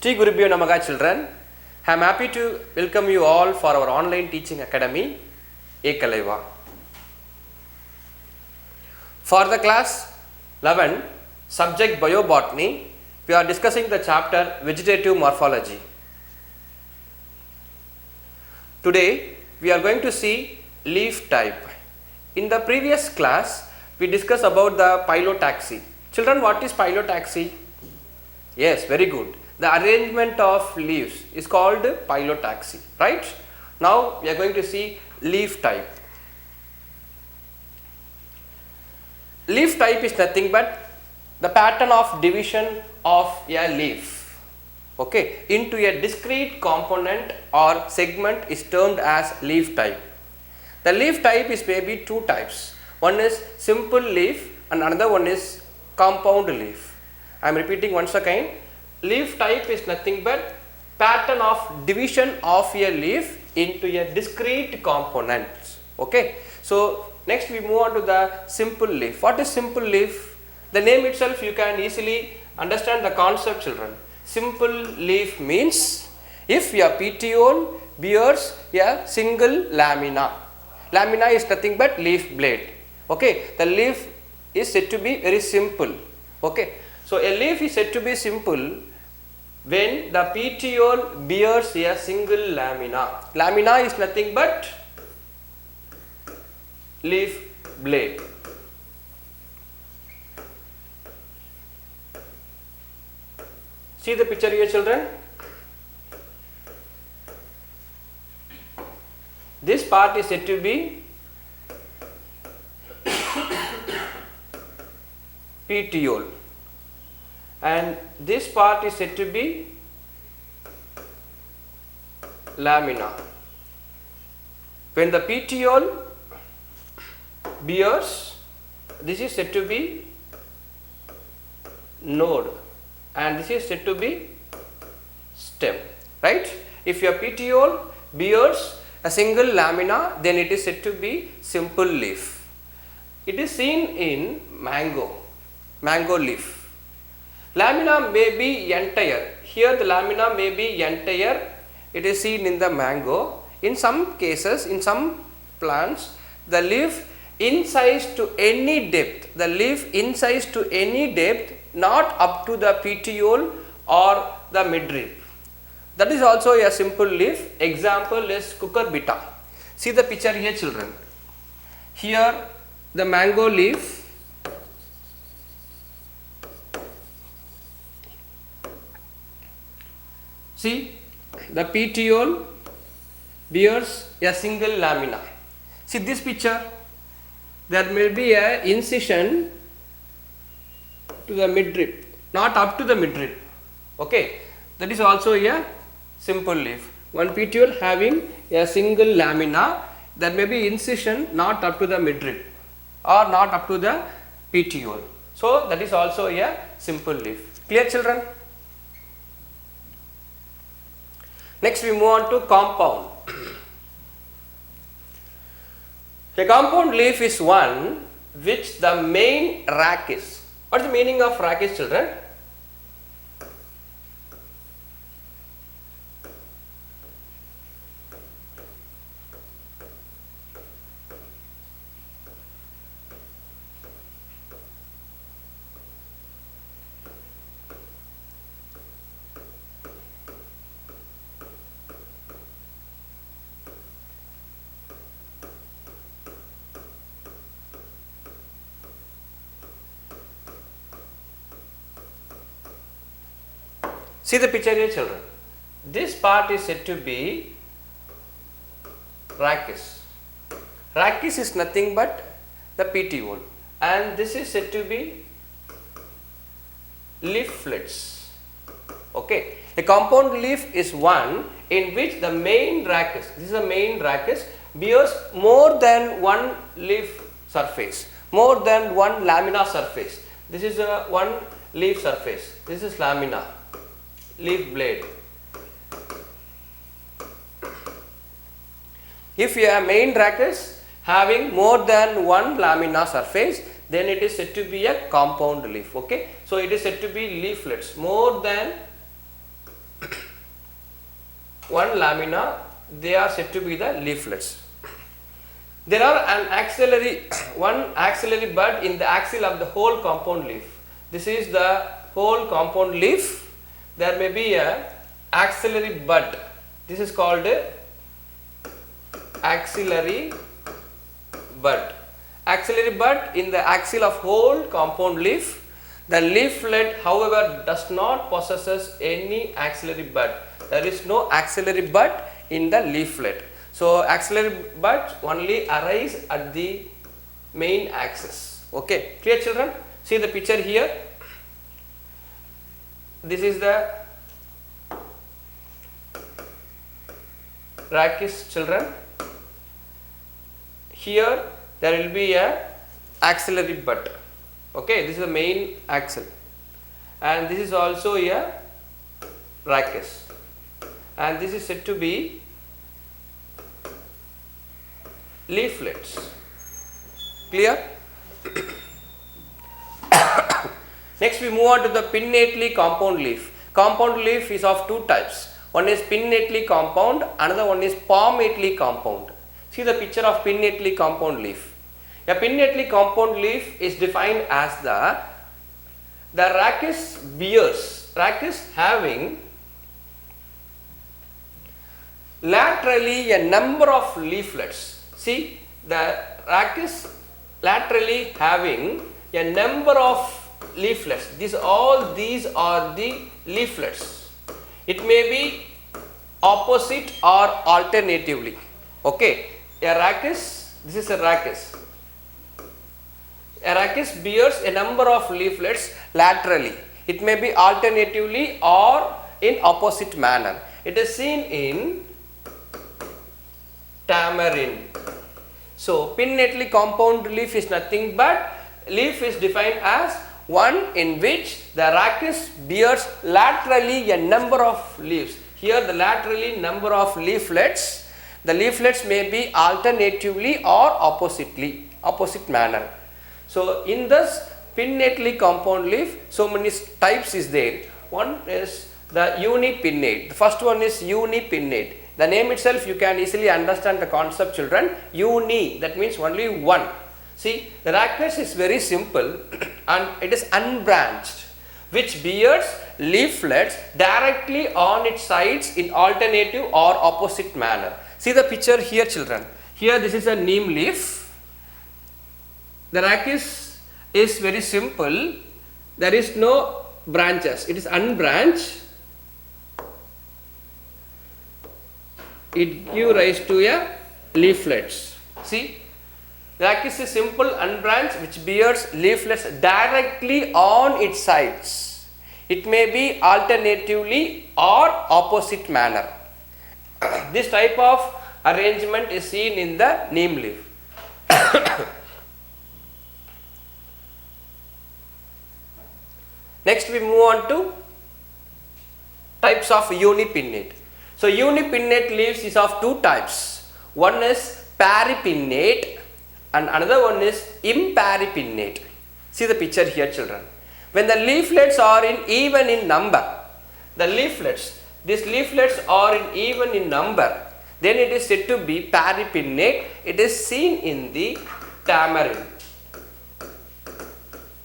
Shri Gurubhyo Namaha children, I am happy to welcome you all for our online teaching academy, Ekalaiva. For the class 11, subject Biobotany, we are discussing the chapter Vegetative Morphology. Today, we are going to see leaf type. In the previous class, we discussed about the phyllotaxy. Children, what is phyllotaxy? Yes, very good. The arrangement of leaves is called phyllotaxy, right? Now we are going to see leaf type. Leaf type is nothing but the pattern of division of a leaf, okay, into a discrete component or segment is termed as leaf type. The leaf type is maybe two types. One is simple leaf and another one is compound leaf. I am repeating once again. Leaf type is nothing but pattern of division of a leaf into a discrete components. Okay. So next we move on to the simple leaf. What is simple leaf? The name itself you can easily understand the concept, children. Simple leaf means if a petiole bears a single lamina. Lamina is nothing but leaf blade. Okay. The leaf is said to be very simple. Okay. So a leaf is said to be simple when the petiole bears a single lamina. Lamina is nothing but leaf blade. See the picture here, children. This part is said to be petiole. And this part is said to be lamina. When the petiole bears, this is said to be node and this is said to be stem, right? If your petiole bears a single lamina, then it is said to be simple leaf. It is seen in mango leaf. Lamina may be entire. Here the lamina may be entire. It is seen in the mango. In some cases, in some plants, the leaf incised to any depth. The leaf incised to any depth, not up to the petiole or the midrib. That is also a simple leaf. Example is cucurbita. See the picture here, children. Here the mango leaf. See, the petiole bears a single lamina. See this picture, there may be a incision to the midrib, not up to the midrib. Okay, that is also a simple leaf. One petiole having a single lamina, there may be incision not up to the midrib or not up to the petiole. So that is also a simple leaf. Clear, children? Next we move on to compound. A compound leaf is one which the main rachis. What is the meaning of rachis, children? See the picture here, children. This part is said to be rachis. Rachis is nothing but the petiole, and this is said to be leaflets. Okay, a compound leaf is one in which the main rachis, this is the main rachis, bears more than one leaf surface, more than one lamina surface. This is a one leaf surface. This is lamina. Leaf blade. If your main rachis having more than one lamina surface, then it is said to be a compound leaf. Okay, so it is said to be leaflets more than one lamina, they are said to be the leaflets. There are one axillary bud in the axil of the whole compound leaf. This is the whole compound leaf. There may be a axillary bud. This is called axillary bud. Axillary bud in the axil of whole compound leaf. The leaflet, however, does not possesses any axillary bud. There is no axillary bud in the leaflet. So axillary buds only arise at the main axis. Okay, clear children? See the picture here. This is the rachis, children. Here there will be a axillary bud. Okay, this is the main axil, and this is also a rachis, and this is said to be leaflets. Clear? Next we move on to the pinnately compound leaf. Compound leaf is of two types. One is pinnately compound, another one is palmately compound. See the picture of pinnately compound leaf. A pinnately compound leaf is defined as the rachis bears, rachis having laterally a number of leaflets. See, the rachis laterally having a number of leaflets. All these are the leaflets. It may be opposite or alternatively. Okay, a rachis, this is a rachis. A rachis bears a number of leaflets laterally. It may be alternatively or in opposite manner. It is seen in tamarind. So pinnately compound leaf is nothing but leaf is defined as one in which the rachis bears laterally a number of leaves. Here the laterally number of leaflets. The leaflets may be alternatively or opposite manner. So in this pinnately compound leaf, so many types is there. One is the unipinnate. The first one is unipinnate. The name itself you can easily understand the concept, children. Uni, that means only one. See, the rachis is very simple and it is unbranched, which bears leaflets directly on its sides in alternative or opposite manner. See the picture here, children. Here this is a neem leaf. The rachis is very simple. There is no branches. It is unbranched. It gives rise to a leaflets. See, rachis is simple, unbranched, which bears leaflets directly on its sides. It may be alternatively or opposite manner. This type of arrangement is seen in the neem leaf. Next we move on to types of unipinnate. So unipinnate leaves is of two types. One is peripinnate and another one is imparipinnate. See the picture here, children. When the leaflets are even in number, these leaflets are even in number, then it is said to be peripinnate. It is seen in the tamarind.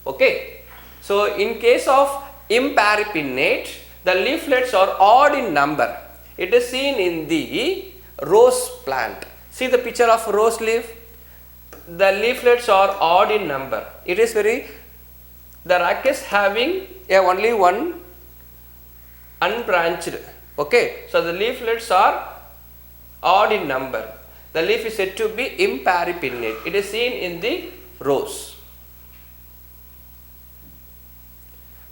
Okay. So in case of imparipinnate, the leaflets are odd in number. It is seen in the rose plant. See the picture of rose leaf. The leaflets are odd in number. It is the rachis having only one unbranched. Okay, so the leaflets are odd in number. The leaf is said to be imparipinnate. It is seen in the rose.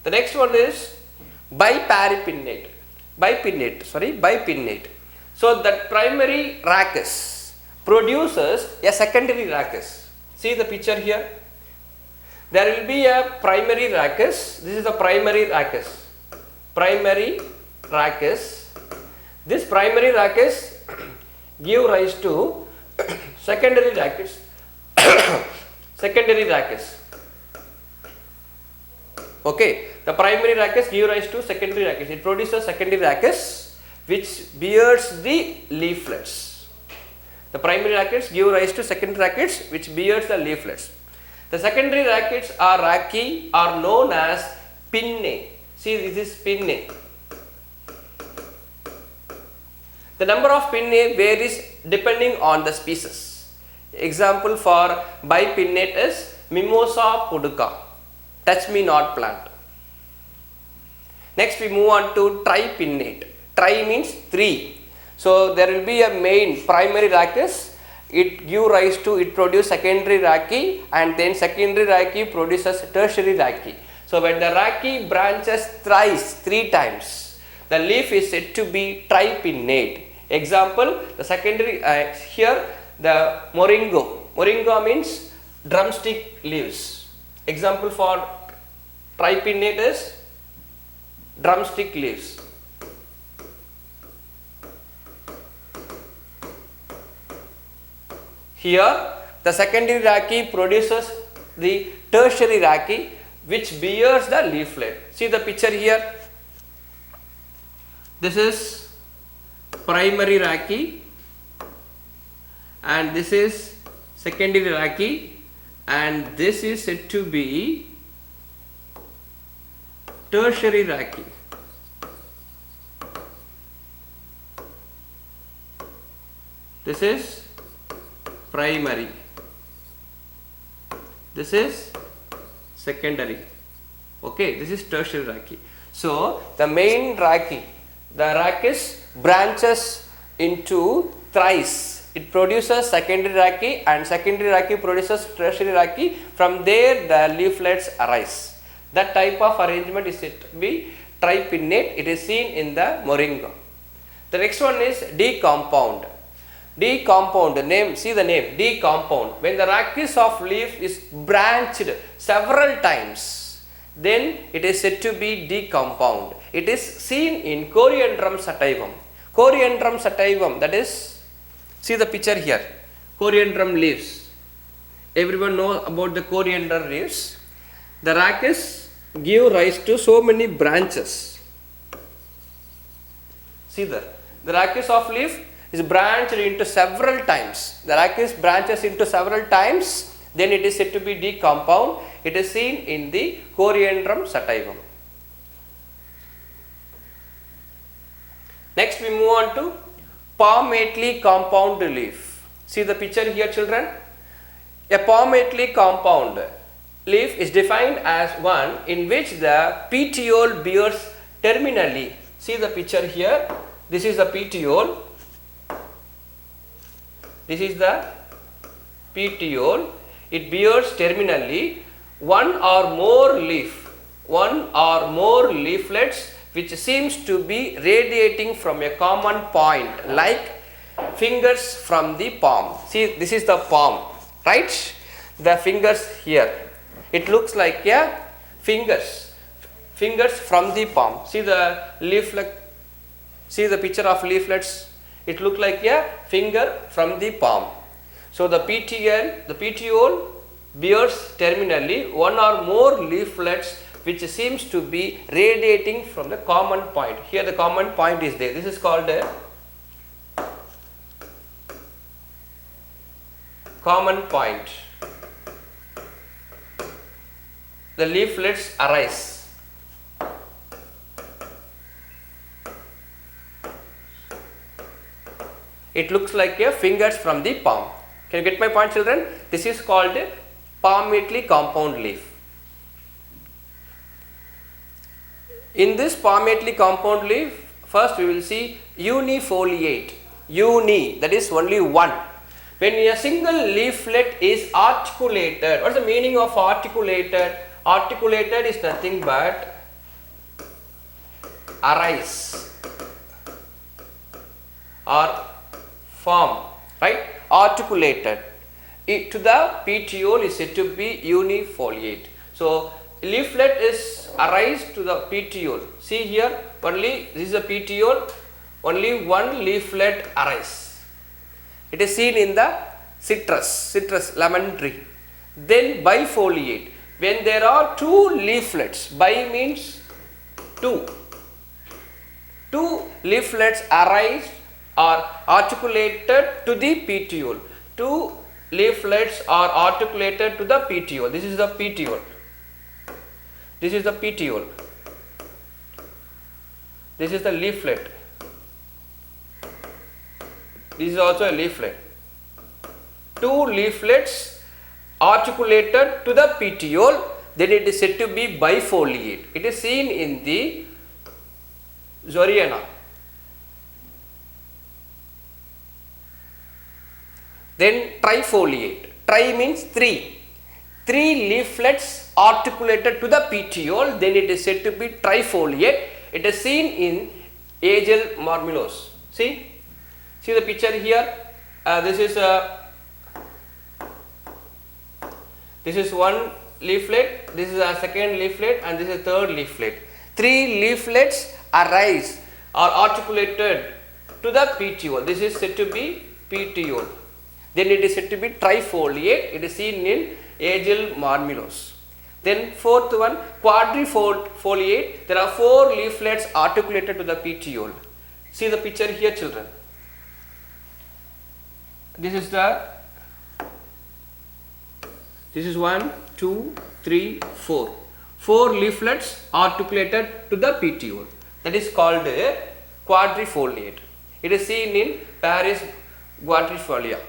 The next one is biparipinnate. Bipinnate. So that primary rachis produces a secondary rachis. See the picture here. There will be a primary rachis. This is the primary rachis. This primary rachis give rise to secondary rachis. Okay, the primary rachis give rise to secondary rachis. It produces secondary rachis. which bears the leaflets. The primary rackets give rise to secondary rackets which bears the leaflets. The secondary rackets or racquae are known as pinnae. See, this is pinnae. The number of pinnae varies depending on the species. Example for bipinnate is Mimosa pudica, touch me not plant. Next we move on to tripinnate. Tri means 3. So there will be a main primary rachis. It produces secondary rachis, and then secondary rachis produces tertiary rachis. So when the rachis branches thrice, 3 times, the leaf is said to be tripinnate. Example, the secondary here the moringa. Moringa means drumstick leaves. Example for tripinnate is drumstick leaves. Here the secondary rachis produces the tertiary rachis which bears the leaflet. See the picture here. This is primary rachis and this is secondary rachis, and this is said to be tertiary rachis. This is primary, this is secondary. Okay, this is tertiary rachis. So the main rachis, the rachis branches into thrice. It produces secondary rachis and secondary rachis produces tertiary rachis. From there the leaflets arise. That type of arrangement is said to be tripinnate. It is seen in the moringa. The next one is decompound. Decompound, the name, see the name, decompound. When the rachis of leaf is branched several times, then it is said to be decompound. It is seen in Coriandrum sativum. Coriandrum sativum, that is, see the picture here, Coriandrum leaves. Everyone knows about the coriander leaves. The rachis give rise to so many branches. See there, the rachis of leaf is branched into several times. The rachis branches into several times, then it is said to be decompound. It is seen in the Coriandrum sativum. Next we move on to palmately compound leaf. See the picture here, children. A palmately compound leaf is defined as one in which the petiole bears terminally. See the picture here. This is the petiole. This is the petiole. It bears terminally one or more leaflets which seems to be radiating from a common point like fingers from the palm. See, this is the palm, right? The fingers here. It looks like a fingers from the palm. See the leaflet. See the picture of leaflets. It looks like a finger from the palm. So the petiole bears terminally one or more leaflets which seems to be radiating from the common point. Here the common point is there. This is called a common point. The leaflets arise. It looks like a fingers from the palm. Can you get my point, children? This is called a palmately compound leaf. In this palmately compound leaf, first we will see unifoliate. Uni, that is only one. When a single leaflet is articulated, what is the meaning of articulated? Articulated is nothing but arise or form, right? Articulated. To the petiole is said to be unifoliate. So leaflet is arise to the petiole. See here, only this is a petiole, only one leaflet arise. It is seen in the citrus, lemon tree. Then bifoliate. When there are two leaflets, bi means two. Two leaflets arise or articulated to the petiole. Two leaflets are articulated to the petiole. This is the petiole. This is the petiole. This is the leaflet. This is also a leaflet. Two leaflets articulated to the petiole, then it is said to be bifoliate. It is seen in the Zoriana. Then trifoliate. Tri means three. Three leaflets articulated to the petiole, then it is said to be trifoliate. It is seen in Agel marmelos. See the picture here. This is one leaflet, this is a second leaflet, and this is a third leaflet. Three leaflets arise or articulated to the petiole. This is said to be petiole. Then it is said to be trifoliate. It is seen in Agel marmelos. Then fourth one, quadrifoliate. There are four leaflets articulated to the petiole. See the picture here, children. This is 1, 2, 3, 4. Four leaflets articulated to the petiole. That is called a quadrifoliate. It is seen in Paris quadrifolia.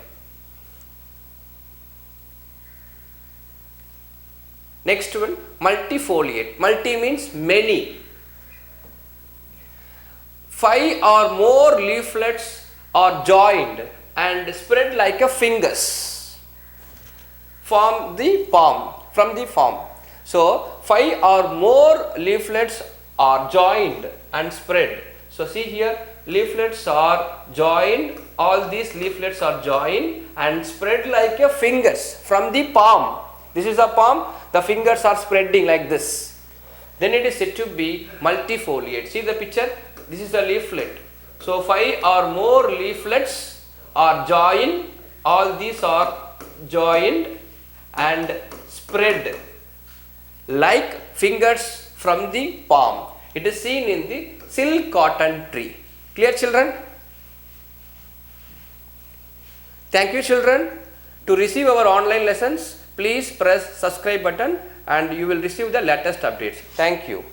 Next one, multifoliate. Multi means many. 5 or more leaflets are joined and spread like a fingers from the palm. So 5 or more leaflets are joined and spread. So see here, leaflets are joined. All these leaflets are joined and spread like a fingers from the palm. This is a palm. The fingers are spreading like this. Then it is said to be multifoliate. See the picture. This is the leaflet. So 5 or more leaflets are joined. All these are joined and spread like fingers from the palm. It is seen in the silk cotton tree. Clear, children? Thank you, children. To receive our online lessons, please press subscribe button and you will receive the latest updates. Thank you.